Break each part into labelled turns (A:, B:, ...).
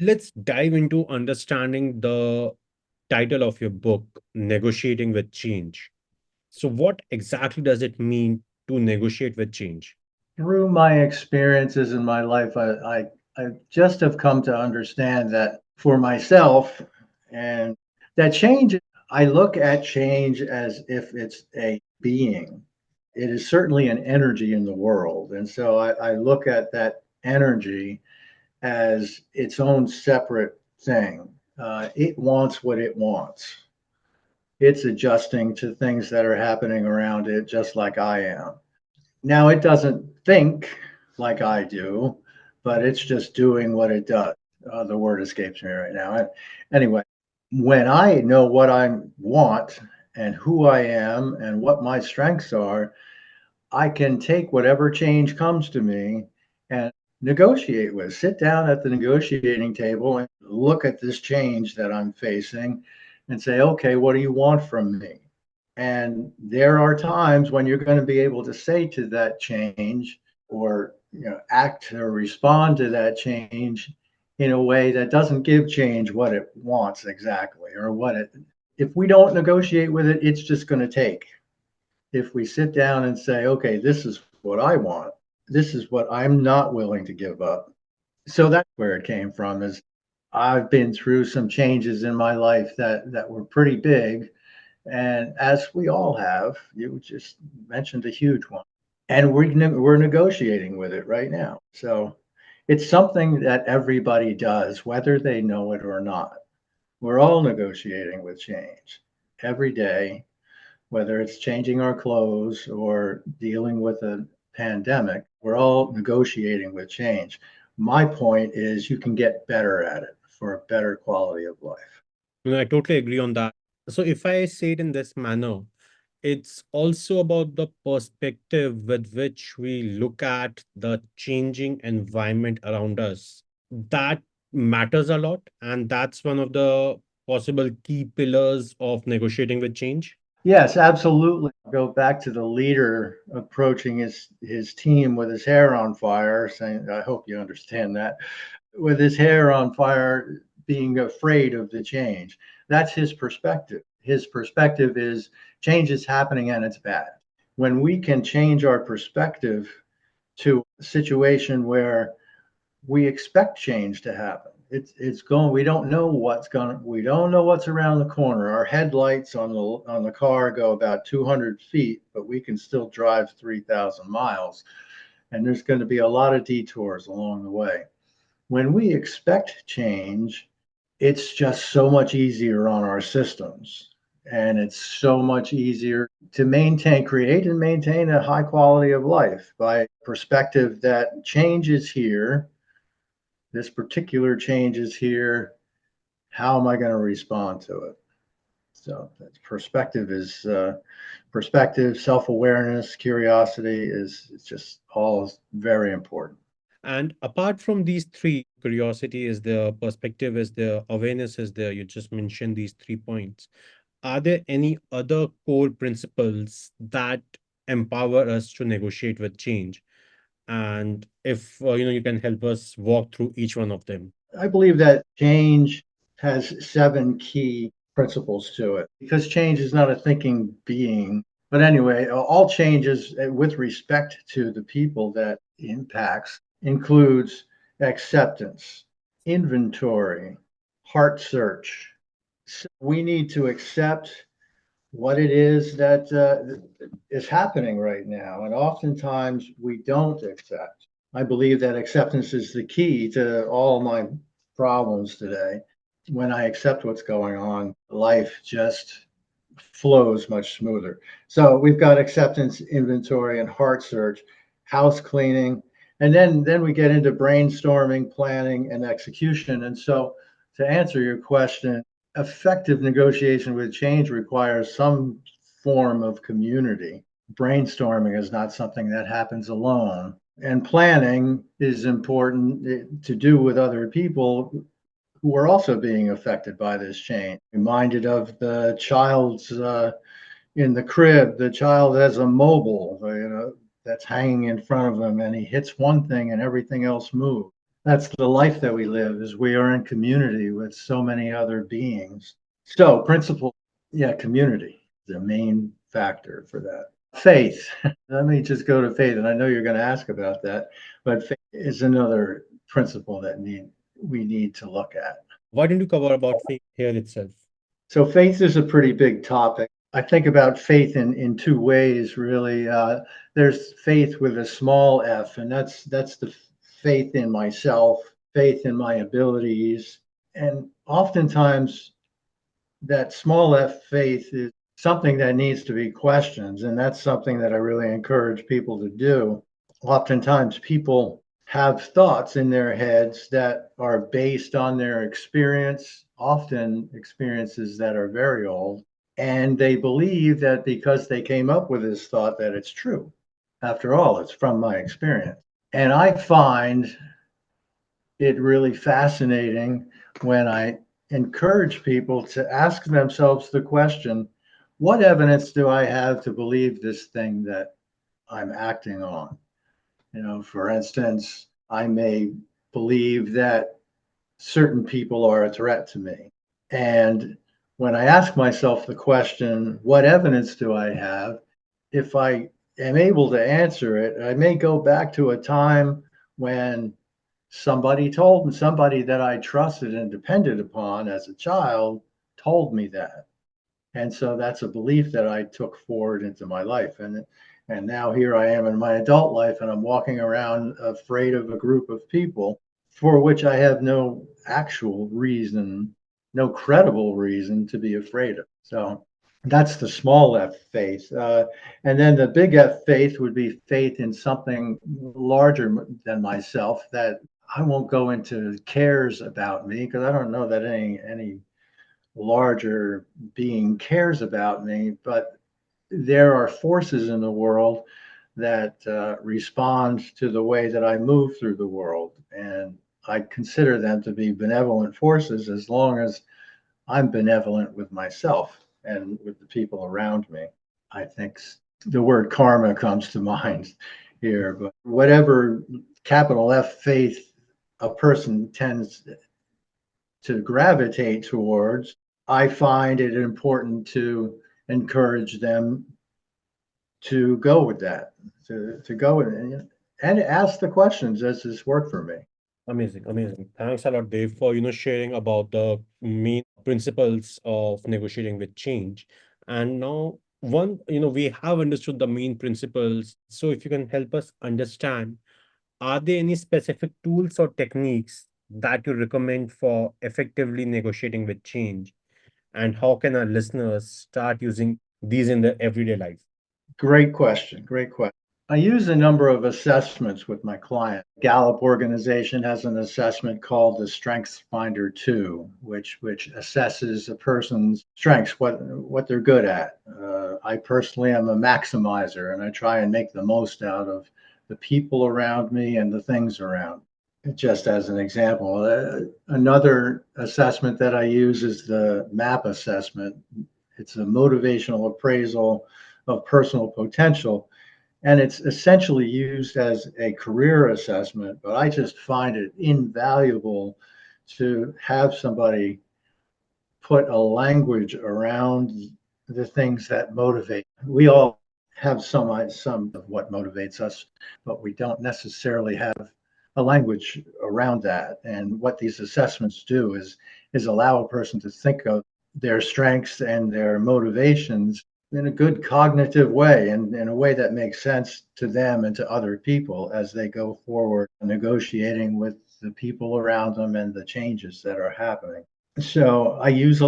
A: Let's dive into understanding the title of your book, Negotiating with Change. So, what exactly does it mean to negotiate with change?
B: Through my experiences in my life, I just have come to understand that for myself, and that change, I look at change as if it's a being. It is certainly an energy in the world. And so I look at that energy as its own separate thing. It wants what it wants. It's adjusting to things that are happening around it, just like I am. Now, it doesn't think like I do, but it's just doing what it does. The word escapes me right now. Anyway, when I know what I want and who I am and what my strengths are, I can take whatever change comes to me and negotiate with, sit down at the negotiating table and look at this change that I'm facing and say, okay, what do you want from me? And there are times when you're going to be able to say to that change or act or respond to that change in a way that doesn't give change what it wants exactly or what it if we don't negotiate with it, it's just going to take. If we sit down and say, okay, this is what I want, this is what I'm not willing to give up. So that's where it came from is I've been through some changes in my life that were pretty big, and as we all have, you just mentioned a huge one. And we're negotiating with it right now. So it's something that everybody does, whether they know it or not. We're all negotiating with change every day, whether it's changing our clothes or dealing with a pandemic. We're all negotiating with change. My point is you can get better at it for a better quality of life.
A: I totally agree on that. So, if I say it in this manner, it's also about the perspective with which we look at the changing environment around us. That matters a lot. And that's one of the possible key pillars of negotiating with change.
B: Yes, absolutely. Go back to the leader approaching his team with his hair on fire, saying, "I hope you understand that." With his hair on fire, being afraid of the change. That's his perspective. His perspective is change is happening and it's bad. When we can change our perspective to a situation where we expect change to happen. It's going. We don't know what's going. We don't know what's around the corner. Our headlights on the car go about 200 feet, but we can still drive 3,000 miles. And there's going to be a lot of detours along the way. When we expect change, it's just so much easier on our systems. And it's so much easier to create and maintain a high quality of life by perspective that change is here. This particular change is here. How am I going to respond to it? So perspective, self-awareness, curiosity is just all very important.
A: And apart from these three, curiosity is there, perspective is there, awareness is there. You just mentioned these 3 points. Are there any other core principles that empower us to negotiate with change? And if you can help us walk through each one of them.
B: I believe that change has seven key principles to it because change is not a thinking being. But anyway, all changes with respect to the people that impacts includes acceptance, inventory, heart search. So we need to accept what it is that is happening right now. And oftentimes we don't accept. I believe that acceptance is the key to all my problems today. When I accept what's going on, life just flows much smoother. So we've got acceptance, inventory, and heart search, house cleaning, and then we get into brainstorming, planning, and execution. And so to answer your question, effective negotiation with change requires some form of community. Brainstorming is not something that happens alone. And planning is important to do with other people who are also being affected by this change. Reminded of the child's in the crib, the child has a mobile, that's hanging in front of him, and he hits one thing and everything else moves. That's the life that we live, is we are in community with so many other beings. So principle, yeah, community, the main factor for that. Faith. Let me just go to faith. And I know you're going to ask about that, but faith is another principle that we need to look at.
A: Why didn't you cover about faith here itself?
B: So faith is a pretty big topic. I think about faith in two ways, really. There's faith with a small f, and that's the faith in myself, faith in my abilities, and oftentimes that small f faith is something that needs to be questioned, and that's something that I really encourage people to do. Oftentimes, people have thoughts in their heads that are based on their experience, often experiences that are very old, and they believe that because they came up with this thought that it's true. After all, it's from my experience. And I find it really fascinating when I encourage people to ask themselves the question, what evidence do I have to believe this thing that I'm acting on? You know, for instance, I may believe that certain people are a threat to me. And when I ask myself the question, what evidence do I have? If I am able to answer it, I may go back to a time when somebody that I trusted and depended upon as a child told me that. And so that's a belief that I took forward into my life. And now here I am in my adult life, and I'm walking around afraid of a group of people for which I have no actual reason, no credible reason to be afraid of. So that's the small f faith. And then the big F faith would be faith in something larger than myself that I won't go into cares about me, because I don't know that any larger being cares about me, but there are forces in the world that respond to the way that I move through the world. And I consider them to be benevolent forces as long as I'm benevolent with myself and with the people around me. I think the word karma comes to mind here, but whatever capital F faith a person tends to gravitate towards, I find it important to encourage them to go with that, to go and ask the questions. Does this work for me?
A: Amazing, amazing. Thanks a lot, Dave, for sharing about the main principles of negotiating with change. And now, we have understood the main principles. So, if you can help us understand, are there any specific tools or techniques that you recommend for effectively negotiating with change? And how can our listeners start using these in their everyday life?
B: Great question. Great question. I use a number of assessments with my client. Gallup organization has an assessment called the Strengths Finder 2, which assesses a person's strengths, what they're good at. I personally am a maximizer, and I try and make the most out of the people around me and the things around. Just as an example, another assessment that I use is the MAP assessment. It's a motivational appraisal of personal potential, and it's essentially used as a career assessment, but I just find it invaluable to have somebody put a language around the things that motivate. We all have some of what motivates us, but we don't necessarily have a language around that. And what these assessments do is allow a person to think of their strengths and their motivations in a good cognitive way, and in a way that makes sense to them and to other people as they go forward negotiating with the people around them and the changes that are happening. So I use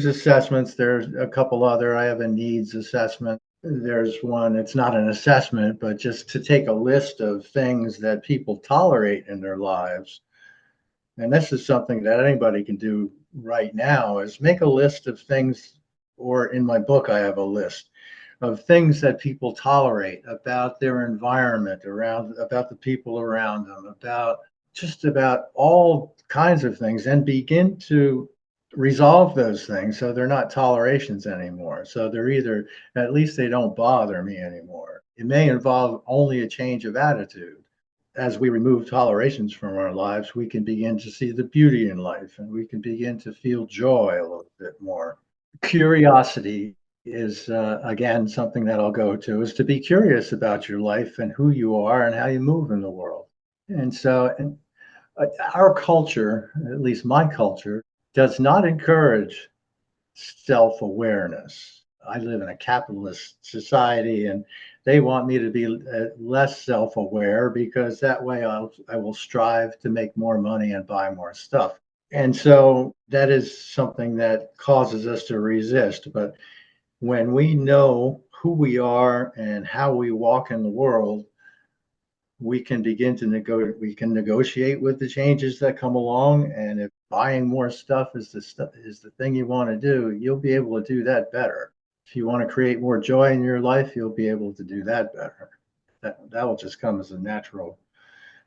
B: assessments. There's a couple other. I have a needs assessment. There's one, it's not an assessment, but just to take a list of things that people tolerate in their lives. And this is something that anybody can do right now, is make a list of things, or in my book, I have a list of things that people tolerate about their environment, about the people around them, about just about all kinds of things, and begin to resolve those things so they're not tolerations anymore. So they're either, at least they don't bother me anymore. It may involve only a change of attitude, as we remove tolerations from our lives, we can begin to see the beauty in life and we can begin to feel joy a little bit more. Curiosity is, again, something that I'll go to is to be curious about your life and who you are and how you move in the world. And so, our culture, at least my culture, does not encourage self awareness. I live in a capitalist society and they want me to be less self aware because that way I will strive to make more money and buy more stuff. And so that is something that causes us to resist. But when we know who we are and how we walk in the world, we can begin to we can negotiate with the changes that come along. And if buying more stuff is the thing you want to do, you'll be able to do that better. If you want to create more joy in your life, you'll be able to do that better. That will just come as a natural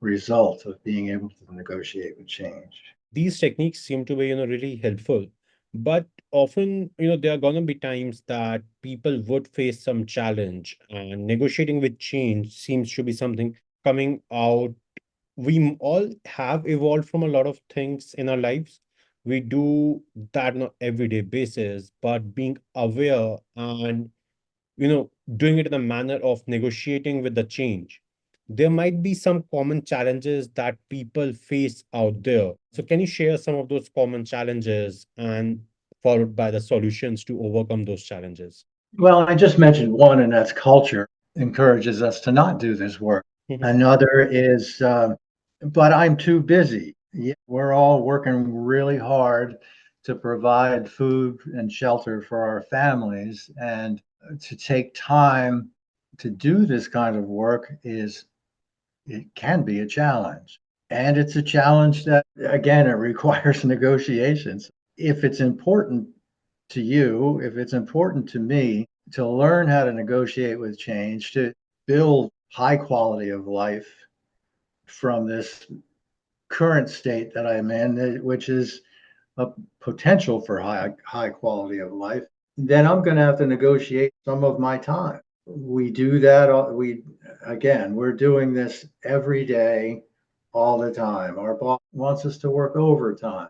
B: result of being able to negotiate with change.
A: These techniques seem to be, really helpful, but often, there are going to be times that people would face some challenge, and negotiating with change seems to be something coming out. All have evolved from a lot of things in our lives. We do that on an everyday basis, but being aware and, doing it in a manner of negotiating with the change, there might be some common challenges that people face out there. So can you share some of those common challenges and followed by the solutions to overcome those challenges?
B: Well, I just mentioned one, and that's culture encourages us to not do this work.
A: Mhm.
B: Another is, but I'm too busy. Yeah, we're all working really hard to provide food and shelter for our families, and to take time to do this kind of work is it can be a challenge. And it's a challenge that, again, it requires negotiations. If it's important to you, if it's important to me to learn how to negotiate with change, to build high quality of life from this current state that I'm in, which is a potential for high quality of life, then I'm going to have to negotiate some of my time. We do that. We again, we're doing this every day, all the time. Our boss wants us to work overtime.